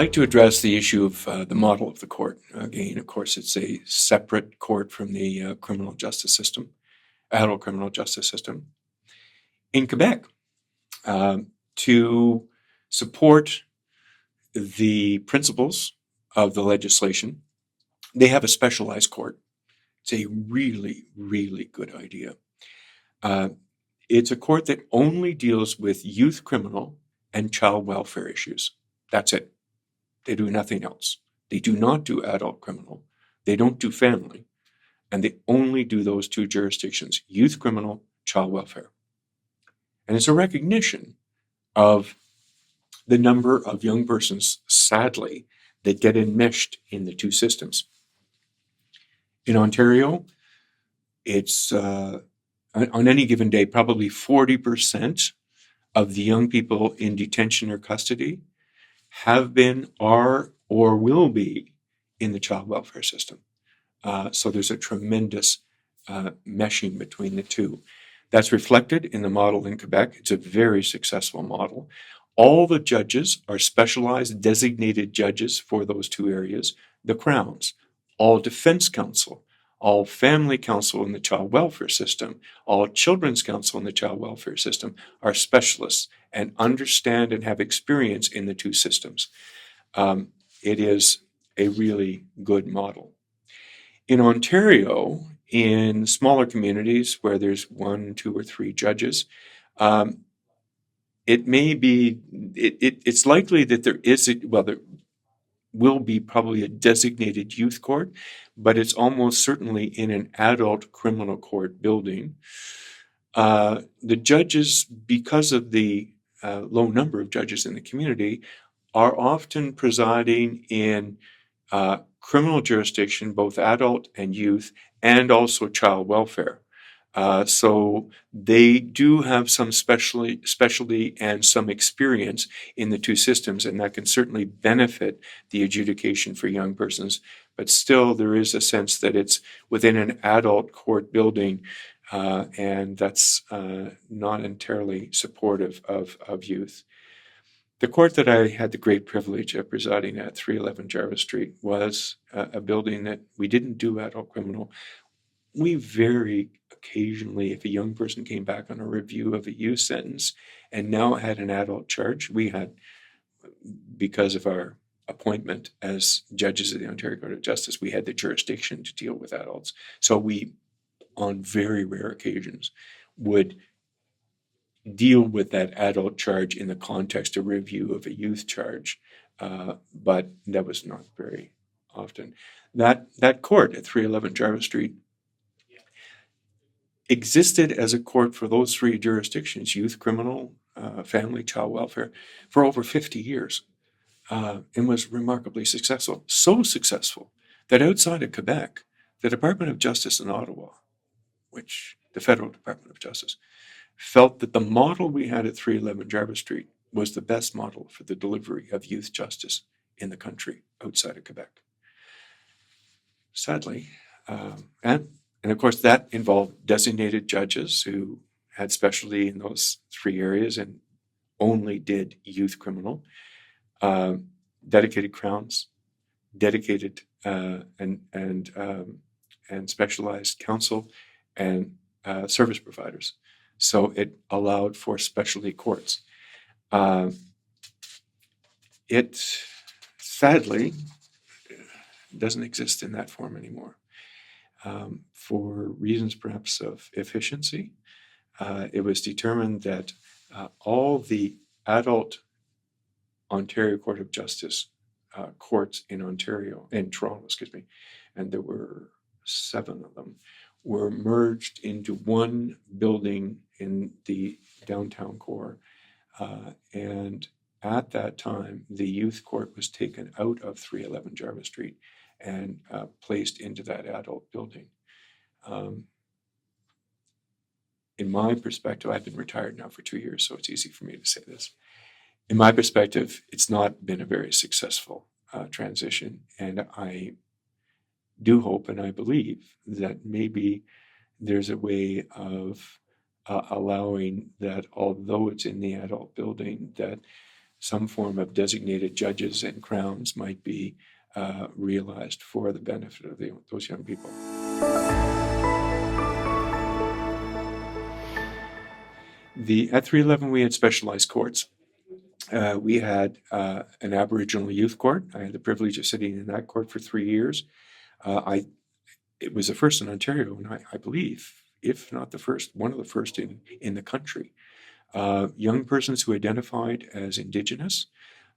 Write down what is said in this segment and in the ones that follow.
like to address the issue of the model of the court. Again, of course, it's a separate court from the criminal justice system, adult criminal justice system. In Quebec, to support the principles of the legislation, they have a specialized court. It's a really, really good idea. It's a court that only deals with youth criminal and child welfare issues. That's it. They do nothing else. They do not do adult criminal. They don't do family. And they only do those two jurisdictions, youth criminal, child welfare. And it's a recognition of the number of young persons, sadly, that get enmeshed in the two systems. In Ontario, it's on any given day, probably 40% of the young people in detention or custody have been, are, or will be in the child welfare system. So there's a tremendous meshing between the two. That's reflected in the model in Quebec. It's a very successful model. All the judges are specialized, designated judges for those two areas, the crowns. All defense counsel, all family counsel in the child welfare system, all children's counsel in the child welfare system are specialists and understand and have experience in the two systems. It is a really good model. In Ontario, in smaller communities where there's 1, 2, or 3 judges, it may be, it's likely that there will be probably a designated youth court, but it's almost certainly in an adult criminal court building. The judges, because of the low number of judges in the community, are often presiding in criminal jurisdiction, both adult and youth, and also child welfare. So they do have some specialty and some experience in the two systems, and that can certainly benefit the adjudication for young persons. But still, there is a sense that it's within an adult court building, and that's not entirely supportive of youth. The court that I had the great privilege of presiding at, 311 Jarvis Street, was a building that we didn't do adult criminal. We very occasionally, if a young person came back on a review of a youth sentence and now had an adult charge, we had, because of our appointment as judges of the Ontario Court of Justice, we had the jurisdiction to deal with adults. So we, on very rare occasions, would deal with that adult charge in the context of review of a youth charge, but that was not very often. That court at 311 Jarvis Street existed as a court for those 3 jurisdictions, youth, criminal, family, child welfare, for over 50 years, and was remarkably successful. So successful that outside of Quebec, the Department of Justice in Ottawa, which the Federal Department of Justice, felt that the model we had at 311 Jarvis Street was the best model for the delivery of youth justice in the country outside of Quebec. Sadly, and of course that involved designated judges who had specialty in those 3 areas and only did youth criminal, dedicated crowns, dedicated and specialized counsel, and service providers. So it allowed for specialty courts. It sadly doesn't exist in that form anymore. For reasons perhaps of efficiency, it was determined that all the adult Ontario Court of Justice courts in Toronto, and there were 7 of them, were merged into one building in the downtown core. And at that time, the youth court was taken out of 311 Jarvis Street and placed into that adult building. In my perspective, I've been retired now for 2 years, so it's easy for me to say this. In my perspective, it's not been a very successful transition, and I do hope and I believe that maybe there's a way of allowing that, although it's in the adult building, that some form of designated judges and crowns might be realized for the benefit of those young people. At 311, we had specialized courts. We had an Aboriginal youth court. I had the privilege of sitting in that court for 3 years. It was the first in Ontario, and I believe, if not the first, one of the first in the country. Young persons who identified as Indigenous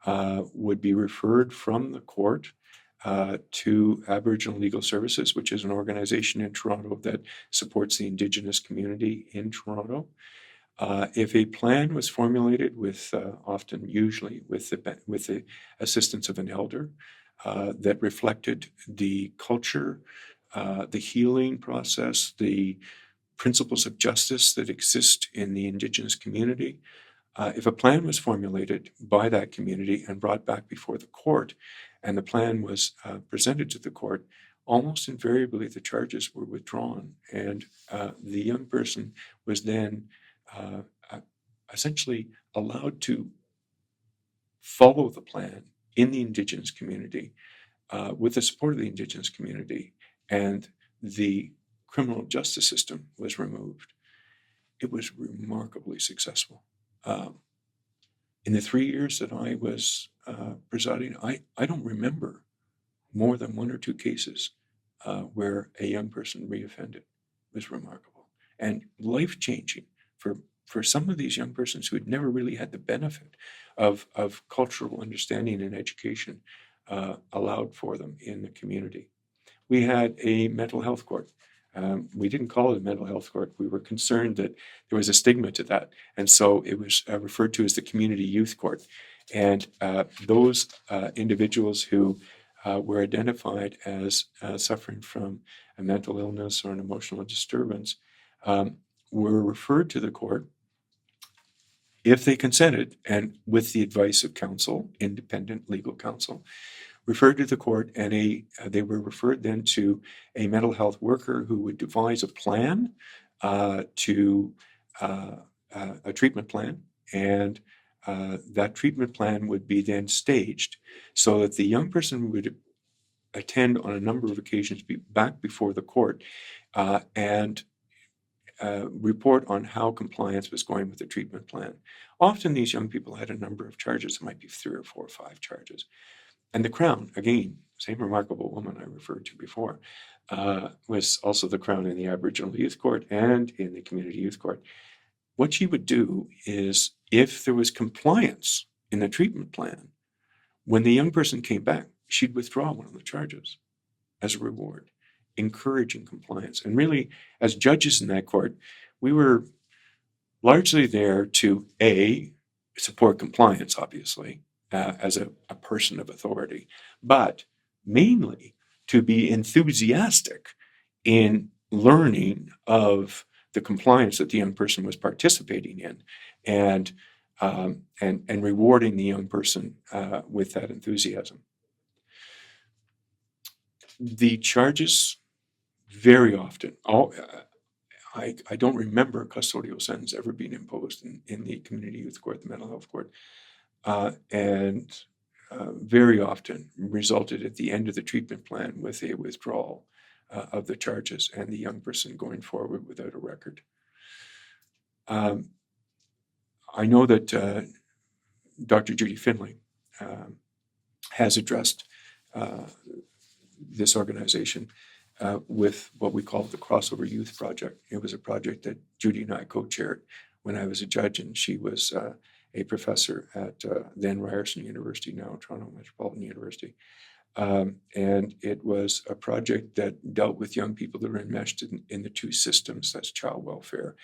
would be referred from the court to Aboriginal Legal Services, which is an organization in Toronto that supports the Indigenous community in Toronto. If a plan was formulated with, usually with the assistance of an elder, that reflected the culture, the healing process, the principles of justice that exist in the Indigenous community, if a plan was formulated by that community and brought back before the court, and the plan was presented to the court, almost invariably the charges were withdrawn, and the young person was then essentially allowed to follow the plan in the Indigenous community with the support of the Indigenous community, and the criminal justice system was removed. It was remarkably successful. In the 3 years that I was presiding, I don't remember more than 1 or 2 cases where a young person reoffended. It was remarkable and life-changing for some of these young persons who had never really had the benefit of cultural understanding and education allowed for them in the community. We had a mental health court. We didn't call it a mental health court. We were concerned that there was a stigma to that. And so it was referred to as the community youth court. And those individuals who were identified as suffering from a mental illness or an emotional disturbance were referred to the court if they consented, and with the advice of counsel, independent legal counsel, referred to the court, and they were referred then to a mental health worker who would devise a plan to a treatment plan, and that treatment plan would be then staged so that the young person would attend on a number of occasions back before the court and report on how compliance was going with the treatment plan. Often these young people had a number of charges. It might be 3 or 4 or 5 charges. And the Crown, again, same remarkable woman I referred to before, was also the Crown in the Aboriginal Youth Court and in the Community Youth Court. What she would do is, if there was compliance in the treatment plan, when the young person came back, she'd withdraw one of the charges as a reward, encouraging compliance. And really, as judges in that court, we were largely there to, A, support compliance, obviously, as a person of authority, but mainly to be enthusiastic in learning of the compliance that the young person was participating in, and rewarding the young person with that enthusiasm. The charges very often, I don't remember a custodial sentence ever being imposed in the community youth court, the mental health court, and very often resulted at the end of the treatment plan with a withdrawal of the charges and the young person going forward without a record. I know that Dr. Judy Finlay has addressed this organization with what we call the Crossover Youth Project. It was a project that Judy and I co-chaired when I was a judge, and she was a professor at then Ryerson University, now Toronto Metropolitan University. And it was a project that dealt with young people that were enmeshed in the 2 systems, that's child welfare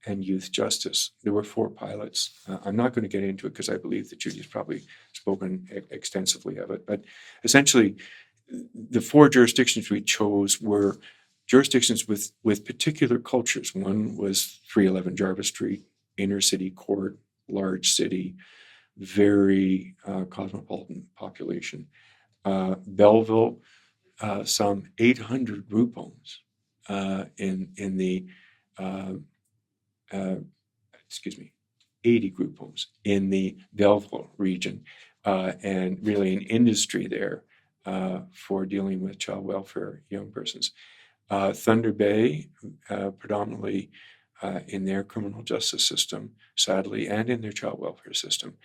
and youth justice. There were 4 pilots. I'm not going to get into it because I believe that Judy's probably spoken extensively of it. But essentially, the 4 jurisdictions we chose were jurisdictions with particular cultures. One was 311 Jarvis Street, inner city court, large city, very cosmopolitan population. Belleville, some 800 group homes in the 80 group homes in the Belleville region, and really an industry there for dealing with child welfare young persons. Thunder Bay, predominantly in their criminal justice system, sadly, and in their child welfare system,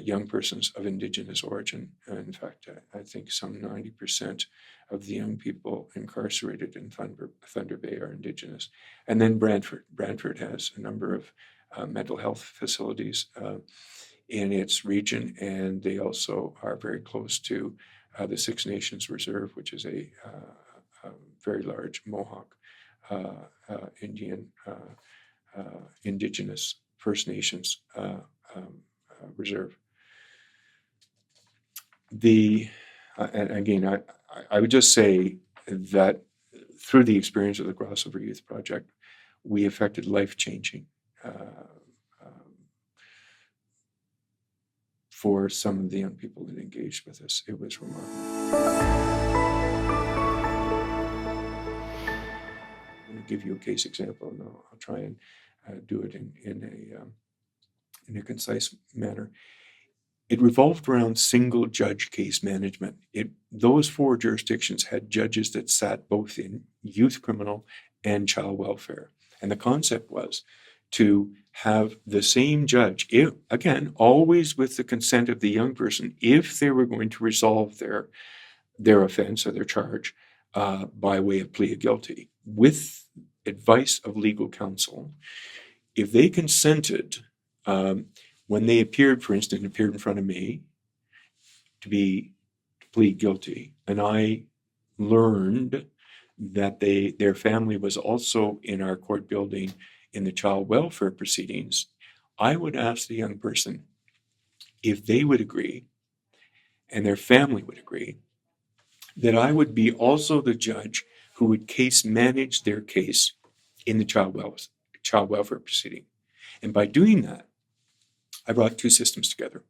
young persons of Indigenous origin. In fact, I think some 90% of the young people incarcerated in Thunder Bay are Indigenous. And then Brantford. Brantford has a number of mental health facilities in its region, and they also are very close to the Six Nations Reserve, which is a very large Mohawk Indian, Indigenous First Nations reserve. And again, I would just say that through the experience of the Crossover Youth Project, we effected life-changing for some of the young people that engaged with us. It was remarkable. I'm going to give you a case example, and I'll try and do it in a concise manner. It revolved around single judge case management. Those 4 jurisdictions had judges that sat both in youth criminal and child welfare. And the concept was to have the same judge, again, always with the consent of the young person, if they were going to resolve their offense or their charge by way of plea of guilty, with advice of legal counsel. If they consented, when they appeared, for instance, appeared in front of me to plead guilty, and I learned that their family was also in our court building in the child welfare proceedings, I would ask the young person if they would agree, and their family would agree, that I would be also the judge who would case manage their case in the child welfare proceeding. And by doing that, I brought 2 systems together,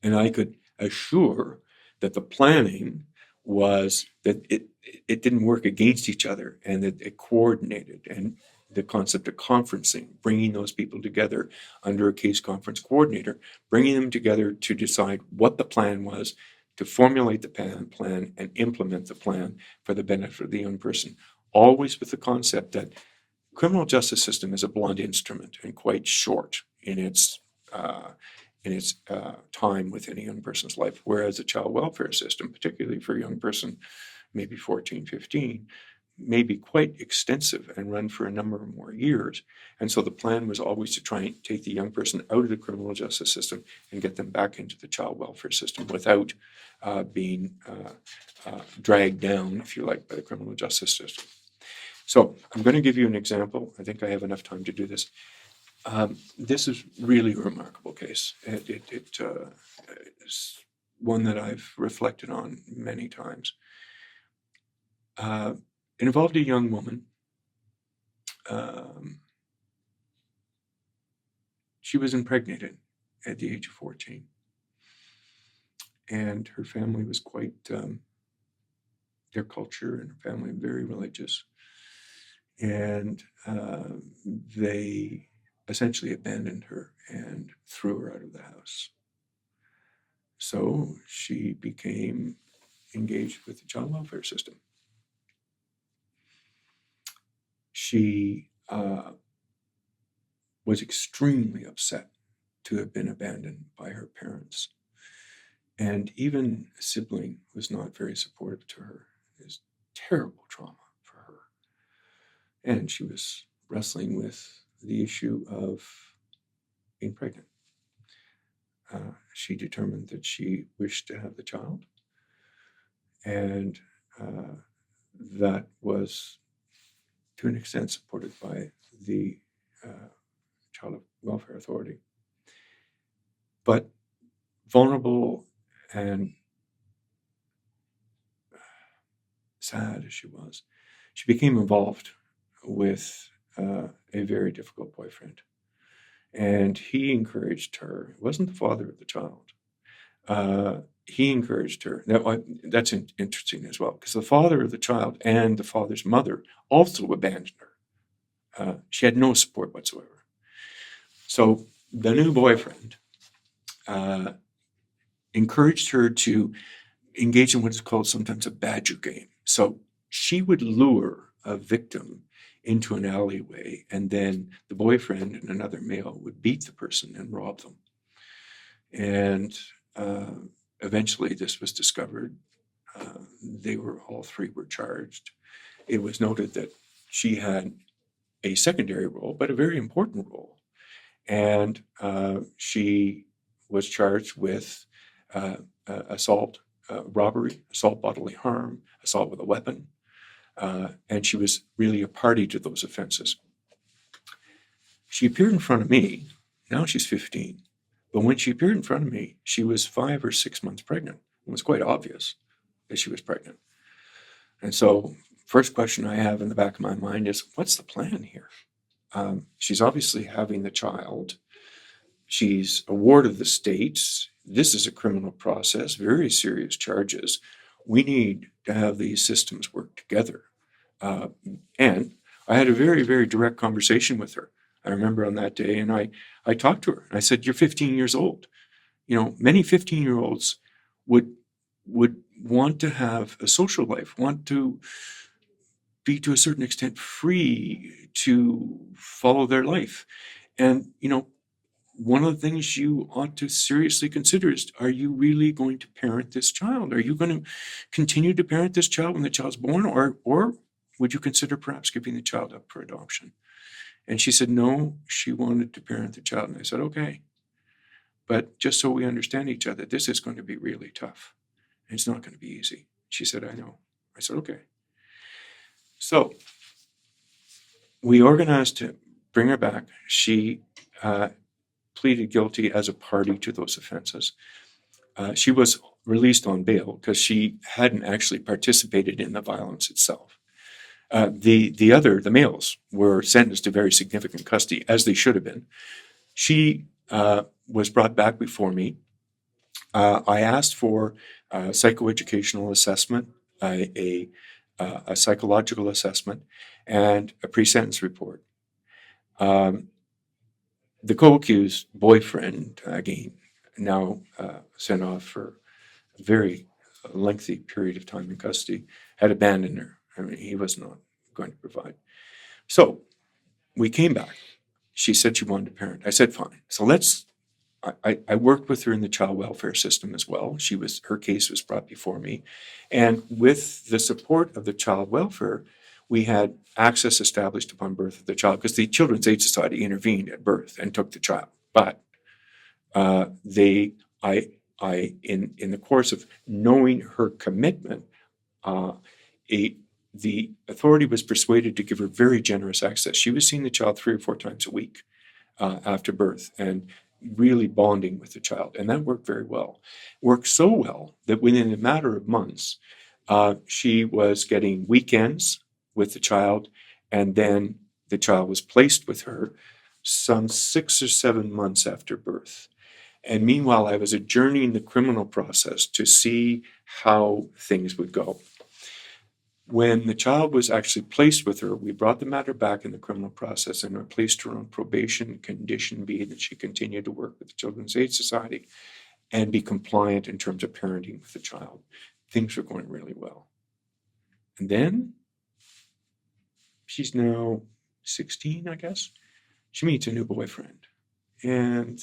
and I could assure that the planning was that it didn't work against each other, and that it coordinated, and the concept of conferencing, bringing those people together under a case conference coordinator, bringing them together to decide what the plan was, to formulate the plan and implement the plan for the benefit of the young person, always with the concept that criminal justice system is a blunt instrument and quite short in its time within a young person's life, whereas the child welfare system, particularly for a young person, maybe 14, 15, may be quite extensive and run for a number of more years. And so the plan was always to try and take the young person out of the criminal justice system and get them back into the child welfare system without being dragged down, if you like, by the criminal justice system. So I'm going to give you an example. I think I have enough time to do this. This is really a remarkable case. It's one that I've reflected on many times. It involved a young woman. She was impregnated at the age of 14. And her family was quite, their culture and her family very religious. And they essentially abandoned her and threw her out of the house. So she became engaged with the child welfare system. She was extremely upset to have been abandoned by her parents. And even a sibling was not very supportive to her. It was terrible trauma for her. And she was wrestling with the issue of being pregnant. She determined that she wished to have the child. And that was, to an extent, supported by the Child Welfare Authority. But vulnerable and sad as she was, she became involved with a very difficult boyfriend. And he encouraged her. It wasn't the father of the child. He encouraged her. That's interesting as well, because the father of the child and the father's mother also abandoned her. She had no support whatsoever. So the new boyfriend encouraged her to engage in what is called sometimes a badger game. So she would lure a victim into an alleyway, and then the boyfriend and another male would beat the person and rob them. And eventually this was discovered. All three were charged. It was noted that she had a secondary role, but a very important role. And she was charged with assault, robbery, assault bodily harm, assault with a weapon. And she was really a party to those offenses. She appeared in front of me. Now she's 15. But when she appeared in front of me, she was 5 or 6 months pregnant. It was quite obvious that she was pregnant. And so first question I have in the back of my mind is, what's the plan here? She's obviously having the child. She's a ward of the state. This is a criminal process, very serious charges. We need to have these systems work together. And I had a very, very direct conversation with her. I remember on that day, and I talked to her. I said, "You're 15 years old. You know, many 15-year-olds would want to have a social life, want to be to a certain extent free to follow their life. And, you know, one of the things you ought to seriously consider is, are you really going to parent this child? Are you going to continue to parent this child when the child's born? Or would you consider perhaps giving the child up for adoption?" And she said, no, she wanted to parent the child. And I said, okay, but just so we understand each other, this is going to be really tough. And it's not going to be easy. She said, I know. I said, okay. So we organized to bring her back. She pleaded guilty as a party to those offenses. She was released on bail because she hadn't actually participated in the violence itself. The males were sentenced to very significant custody, as they should have been. She was brought back before me. I asked for a psychoeducational assessment, a psychological assessment, and a pre-sentence report. The co-accused boyfriend, again, now sent off for a very lengthy period of time in custody, had abandoned her. I mean, he was not going to provide. So we came back. She said she wanted to parent. I said, fine. So I worked with her in the child welfare system as well. Her case was brought before me. And with the support of the child welfare, we had access established upon birth of the child, because the Children's Aid Society intervened at birth and took the child. But in the course of knowing her commitment, the authority was persuaded to give her very generous access. She was seeing the child 3 or 4 times a week after birth and really bonding with the child. And that worked very well. Worked so well that within a matter of months, she was getting weekends with the child, and then the child was placed with her some 6 or 7 months after birth. And meanwhile, I was adjourning the criminal process to see how things would go. When the child was actually placed with her, we brought the matter back in the criminal process and replaced her on probation, condition being that she continued to work with the Children's Aid Society and be compliant in terms of parenting with the child. Things were going really well. And then she's now 16, I guess. She meets a new boyfriend. And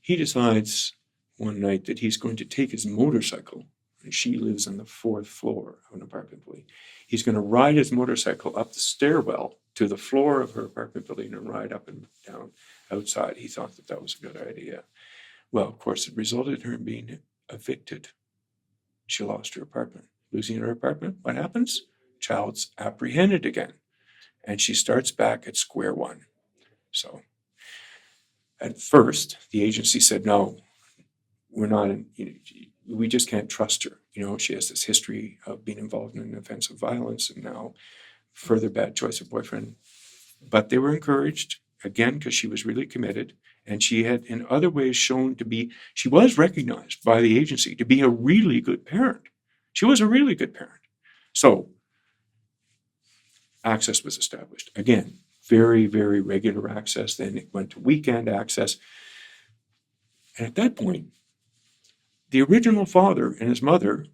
he decides one night that he's going to take his motorcycle, and she lives on the 4th floor of an apartment building. He's going to ride his motorcycle up the stairwell to the floor of her apartment building and ride up and down outside. He thought that was a good idea. Well, of course, it resulted in her being evicted. She lost her apartment. Losing her apartment, what happens? Child's apprehended again, and she starts back at square one. So at first, the agency said, no, we're not, we just can't trust her. She has this history of being involved in an offense of violence and now further bad choice of boyfriend. But they were encouraged, again, because she was really committed. And she had in other ways shown she was recognized by the agency to be a really good parent. She was a really good parent. So access was established. Again, very, very regular access. Then it went to weekend access. And at that point, the original father and his mother,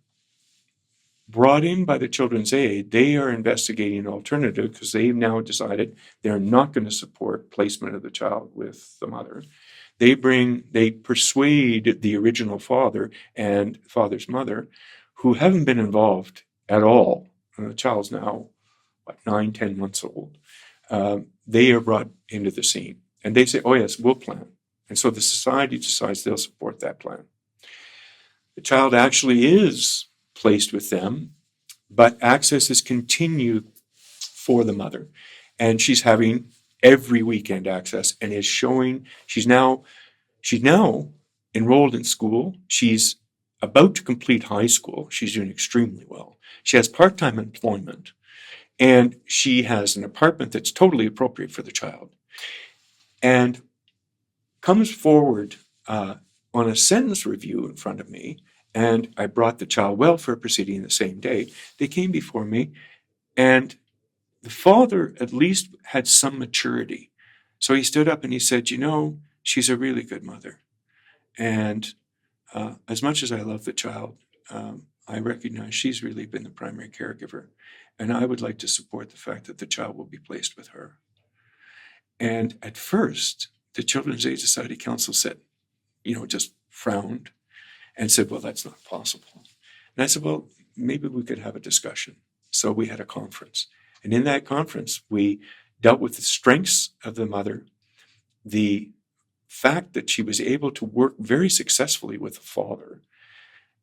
brought in by the Children's Aid, they are investigating an alternative because they've now decided they're not going to support placement of the child with the mother. They persuade the original father and father's mother, who haven't been involved at all. And the child's now 9, 10 months old. They are brought into the scene, and they say, "Oh yes, we'll plan." And so the society decides they'll support that plan. The child actually is placed with them, but access is continued for the mother, and she's having every weekend access, and is showing she's now enrolled in school. She's about to complete high school. She's doing extremely well. She has part-time employment, and she has an apartment that's totally appropriate for the child, and comes forward on a sentence review in front of me. And I brought the child welfare proceeding the same day. They came before me, and the father at least had some maturity. So he stood up and he said, she's a really good mother. And as much as I love the child, I recognize she's really been the primary caregiver. And I would like to support the fact that the child will be placed with her. And at first, the Children's Aid Society Council said, just frowned and said, "Well, that's not possible." And I said, "Well, maybe we could have a discussion." So we had a conference. And in that conference, we dealt with the strengths of the mother, the fact that she was able to work very successfully with the father,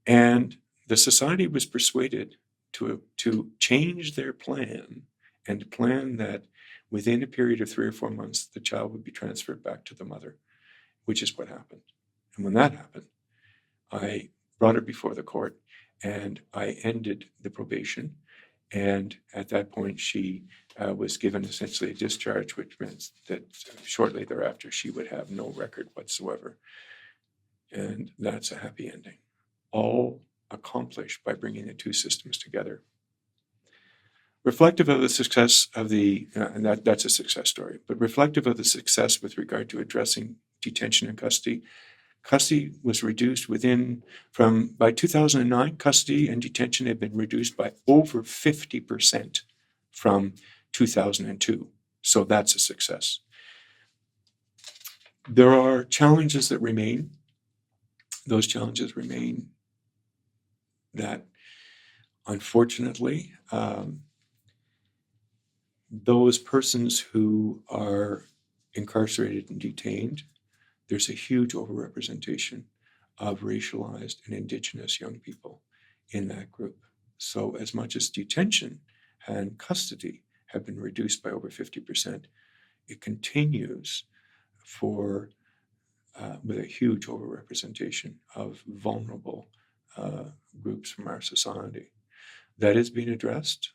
and the society was persuaded to change their plan and to plan that within a period of 3 or 4 months, the child would be transferred back to the mother, which is what happened. And when that happened, I brought her before the court, and I ended the probation. And at that point, she was given essentially a discharge, which meant that shortly thereafter, she would have no record whatsoever. And that's a happy ending, all accomplished by bringing the two systems together. Reflective of the success of and that's a success story, but reflective of the success with regard to addressing detention and custody, custody was reduced by 2009, custody and detention had been reduced by over 50% from 2002. So that's a success. There are challenges that remain. Those challenges remain that, unfortunately, those persons who are incarcerated and detained, there's a huge overrepresentation of racialized and Indigenous young people in that group. So as much as detention and custody have been reduced by over 50%, it continues with a huge overrepresentation of vulnerable groups from our society. That is being addressed.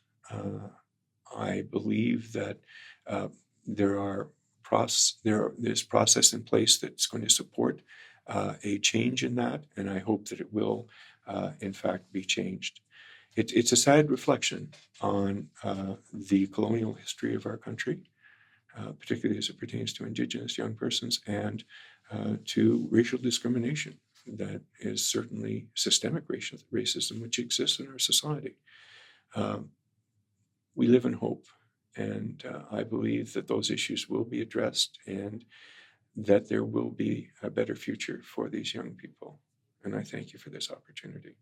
I believe that there's process in place that's going to support a change in that, and I hope that it will, in fact, be changed. It's a sad reflection on the colonial history of our country, particularly as it pertains to Indigenous young persons, and to racial discrimination that is certainly systemic racism which exists in our society. We live in hope, and I believe that those issues will be addressed and that there will be a better future for these young people. And I thank you for this opportunity.